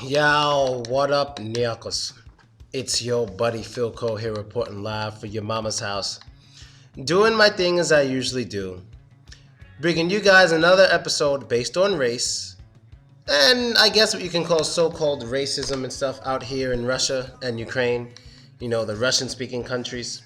Yo, what up, Nyakos? It's your buddy Philko here reporting live for your mama's house. Doing my thing as I usually do. Bringing you guys another episode based on race. And I guess what you can call so-called racism and stuff out here in Russia and Ukraine. You know, the Russian-speaking countries.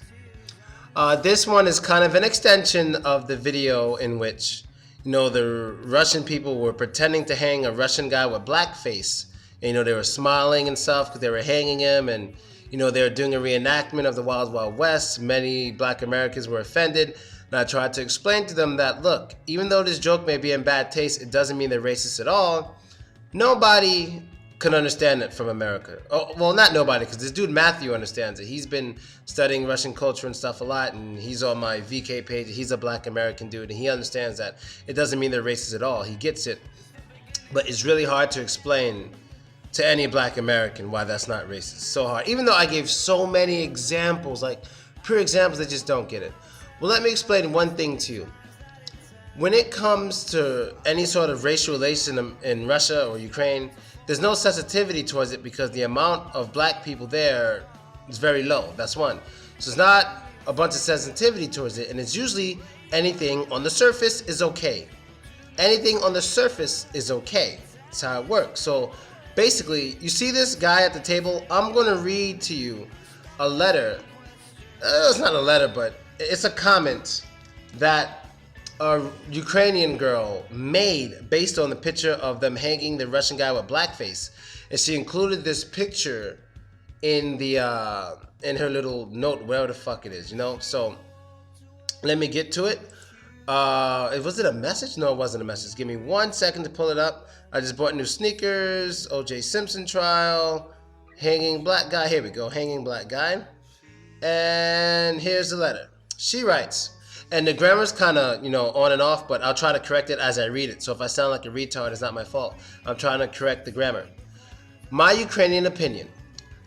This one is kind of an extension of the video in which, the Russian people were pretending to hang a Russian guy with blackface. And, they were smiling and stuff because they were hanging him. And, they were doing a reenactment of the Wild Wild West. Many black Americans were offended. And I tried to explain to them that, look, even though this joke may be in bad taste, it doesn't mean they're racist at all. Nobody can understand it from America. Oh, well, not nobody, because this dude Matthew understands it. He's been studying Russian culture and stuff a lot, and he's on my VK page. He's a black American dude, and he understands that it doesn't mean they're racist at all. He gets it. But it's really hard to explain to any black American why that's not racist. So hard. Even though I gave so many examples, like pure examples, they just don't get it. Well, let me explain one thing to you. When it comes to any sort of racial relation in Russia or Ukraine, there's no sensitivity towards it because the amount of black people there is very low. That's one. So it's not a bunch of sensitivity towards it, and it's usually anything on the surface is okay. Anything on the surface is okay. That's how it works. So basically, you see this guy at the table? I'm going to read to you a letter. It's not a letter, but it's a comment that a Ukrainian girl made based on the picture of them hanging the Russian guy with blackface. And she included this picture in in her little note, wherever the fuck it is, So let me get to it. Was it a message? No, it wasn't a message. Give me 1 second to pull it up. I just bought new sneakers, OJ Simpson trial, hanging black guy. Here we go, hanging black guy. And here's the letter. She writes, and the grammar's kind of, on and off, but I'll try to correct it as I read it. So if I sound like a retard, it's not my fault. I'm trying to correct the grammar. My Ukrainian opinion.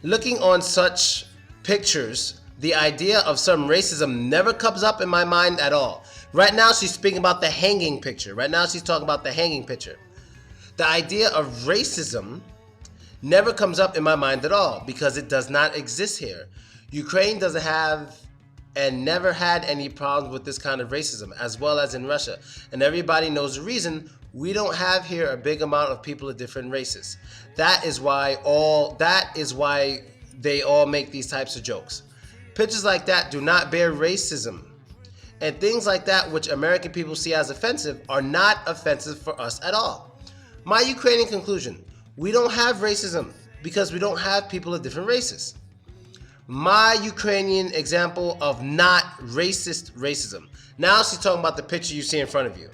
Looking on such pictures, the idea of some racism never comes up in my mind at all. Right now, she's speaking about the hanging picture. Right now, she's talking about the hanging picture. The idea of racism never comes up in my mind at all because it does not exist here. Ukraine doesn't have and never had any problems with this kind of racism, as well as in Russia. And everybody knows the reason. We don't have here a big amount of people of different races. That is why they all make these types of jokes. Pictures like that do not bear racism. And things like that, which American people see as offensive, are not offensive for us at all. My Ukrainian conclusion, we don't have racism because we don't have people of different races. My Ukrainian example of not racist racism. Now she's talking about the picture you see in front of you.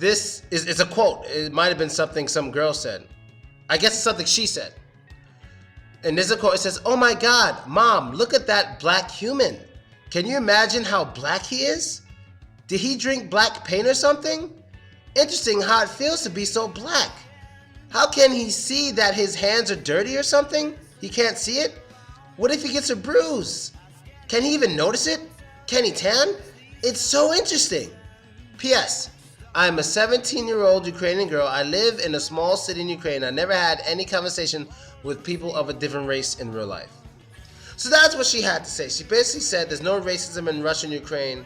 It's a quote. It might have been something some girl said. I guess it's something she said. And there's a quote. It says, "Oh my God, Mom, look at that black human. Can you imagine how black he is? Did he drink black paint or something? Interesting how it feels to be so black. How can he see that his hands are dirty or something? He can't see it? What if he gets a bruise? Can he even notice it? Can he tan? It's so interesting. P.S. I am a 17-year-old Ukrainian girl. I live in a small city in Ukraine. I never had any conversation with people of a different race in real life." So that's what she had to say. She basically said there's no racism in Russia and Ukraine.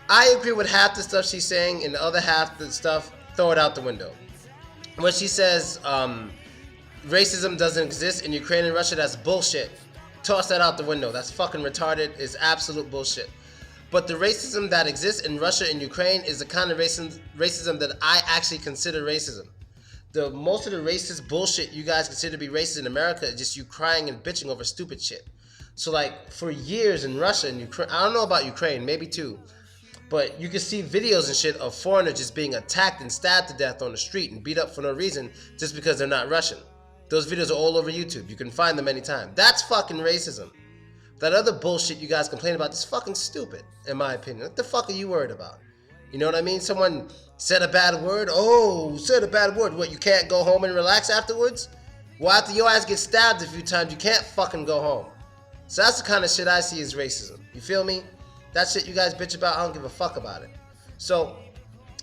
I agree with half the stuff she's saying, and the other half the stuff, throw it out the window. When she says racism doesn't exist in Ukraine and Russia, that's bullshit. Toss that out the window. That's fucking retarded. It's absolute bullshit. But the racism that exists in Russia and Ukraine is the kind of racism that I actually consider racism. Most of the racist bullshit you guys consider to be racist in America is just you crying and bitching over stupid shit. So like for years in Russia and Ukraine, I don't know about Ukraine, maybe too, but you can see videos and shit of foreigners just being attacked and stabbed to death on the street and beat up for no reason just because they're not Russian. Those videos are all over YouTube. You can find them anytime. That's fucking racism. That other bullshit you guys complain about is fucking stupid, in my opinion. What the fuck are you worried about? You know what I mean? Someone said a bad word. Oh, said a bad word. What, you can't go home and relax afterwards? Well, after your ass gets stabbed a few times, you can't fucking go home. So that's the kind of shit I see as racism. You feel me? That shit you guys bitch about, I don't give a fuck about it. So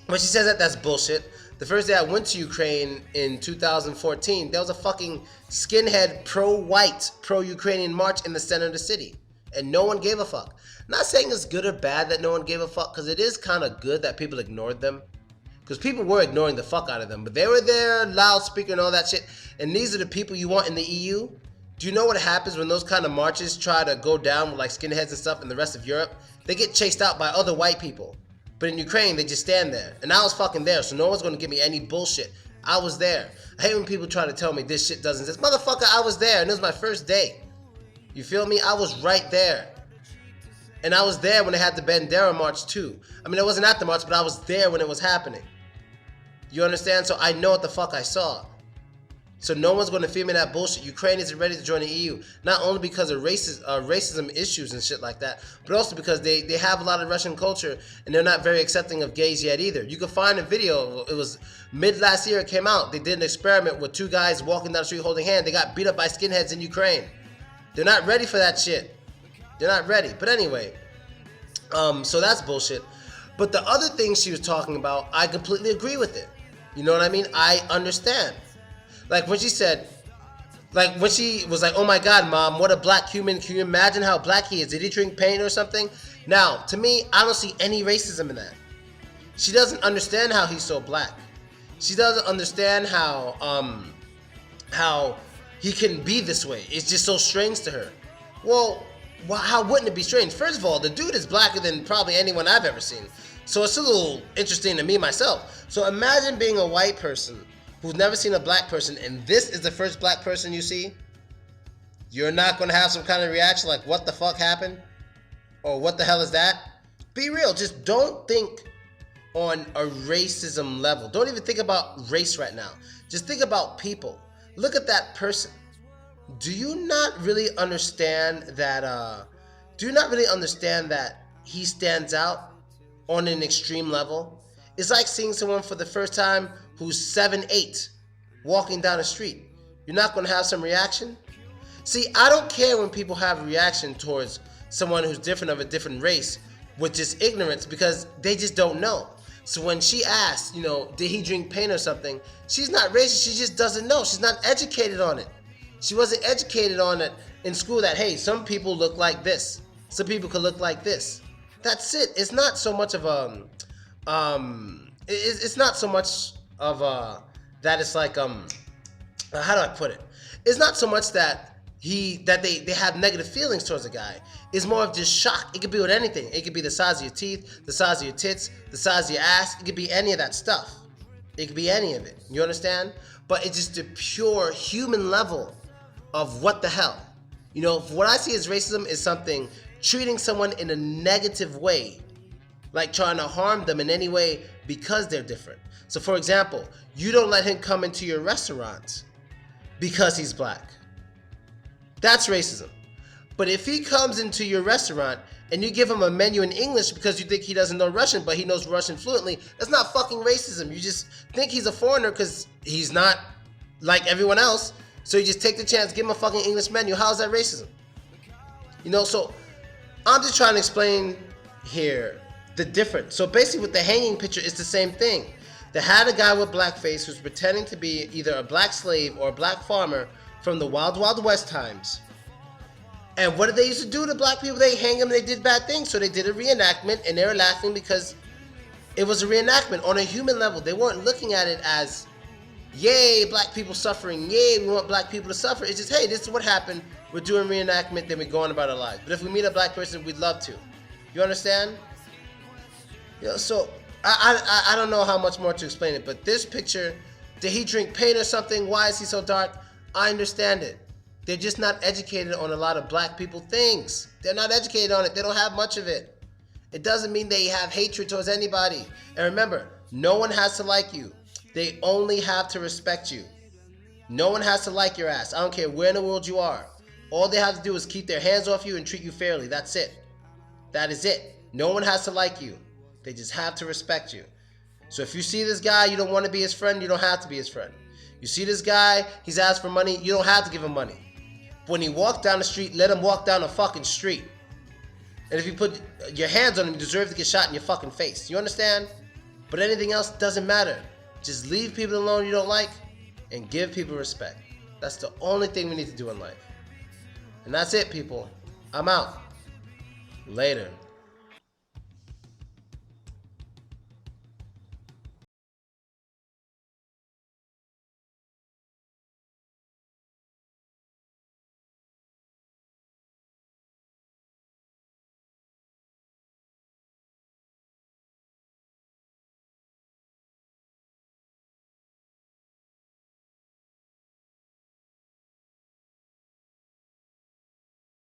when she says that, that's bullshit. The first day I went to Ukraine in 2014, there was a fucking skinhead pro-white, pro-Ukrainian march in the center of the city. And no one gave a fuck. I'm not saying it's good or bad that no one gave a fuck, because it is kind of good that people ignored them. Because people were ignoring the fuck out of them. But they were there, loudspeaker and all that shit. And these are the people you want in the EU? Do you know what happens when those kind of marches try to go down with like skinheads and stuff in the rest of Europe? They get chased out by other white people. But in Ukraine, they just stand there. And I was fucking there, so no one's going to give me any bullshit. I was there. I hate when people try to tell me this shit doesn't exist. Motherfucker, I was there, and it was my first day. You feel me? I was right there. And I was there when they had the Bandera March too. I mean, I wasn't at the march, but I was there when it was happening. You understand? So I know what the fuck I saw. So no one's going to feed me that bullshit. Ukraine isn't ready to join the EU. Not only because of racism issues and shit like that, but also because they have a lot of Russian culture and they're not very accepting of gays yet either. You can find a video. It was mid last year it came out. They did an experiment with two guys walking down the street holding hands. They got beat up by skinheads in Ukraine. They're not ready for that shit. They're not ready. But anyway, so that's bullshit. But the other things she was talking about, I completely agree with it. You know what I mean? I understand. Like when she said, like when she was like, oh my God, Mom, what a black human. Can you imagine how black he is? Did he drink paint or something? Now, to me, I don't see any racism in that. She doesn't understand how he's so black. She doesn't understand how he can be this way. It's just so strange to her. Well, how wouldn't it be strange? First of all, the dude is blacker than probably anyone I've ever seen. So it's a little interesting to me myself. So imagine being a white person who's never seen a black person, and this is the first black person you see. You're not going to have some kind of reaction like, what the fuck happened? Or what the hell is that? Be real. Just don't think on a racism level. Don't even think about race right now. Just think about people. Look at that person. Do you not really understand that? Do you not really understand that he stands out on an extreme level? It's like seeing someone for the first time who's 7'8", walking down the street. You're not going to have some reaction? See, I don't care when people have a reaction towards someone who's different of a different race with just ignorance because they just don't know. So when she asked, you know, did he drink paint or something, she's not racist, she just doesn't know. She's not educated on it. She wasn't educated on it in school that, hey, some people look like this. Some people could look like this. That's it. It's not so much of it's not so much of that it's like how do I put it? It's not so much that they have negative feelings towards a guy. It's more of just shock. It could be with anything. It could be the size of your teeth, the size of your tits, the size of your ass. It could be any of that stuff. It could be any of it. You understand? But it's just the pure human level of what the hell. You know, what I see as racism is something treating someone in a negative way, like trying to harm them in any way because they're different. So for example, you don't let him come into your restaurant because he's black. That's racism. But if he comes into your restaurant and you give him a menu in English because you think he doesn't know Russian, but he knows Russian fluently, that's not fucking racism. You just think he's a foreigner because he's not like everyone else. So you just take the chance, give him a fucking English menu. How is that racism? You know, so I'm just trying to explain here the difference. So basically with the hanging picture, it's the same thing. They had a guy with blackface who's pretending to be either a black slave or a black farmer from the Wild Wild West times. And what did they used to do to black people? They hang them, they did bad things. So they did a reenactment and they were laughing because it was a reenactment on a human level. They weren't looking at it as, yay, black people suffering, yay, we want black people to suffer. It's just, hey, this is what happened. We're doing reenactment, then we go on about our lives. But if we meet a black person, we'd love to. You understand? You know, so I don't know how much more to explain it, but this picture, did he drink paint or something? Why is he so dark? I understand it. They're just not educated on a lot of black people things. They're not educated on it. They don't have much of it. It doesn't mean they have hatred towards anybody. And remember, no one has to like you. They only have to respect you. No one has to like your ass. I don't care where in the world you are. All they have to do is keep their hands off you and treat you fairly. That's it. That is it. No one has to like you. They just have to respect you. So if you see this guy, you don't want to be his friend, you don't have to be his friend. You see this guy, he's asked for money, you don't have to give him money. When he walks down the street, let him walk down the fucking street. And if you put your hands on him, you deserve to get shot in your fucking face. You understand? But anything else doesn't matter. Just leave people alone you don't like and give people respect. That's the only thing we need to do in life. And that's it, people. I'm out. Later.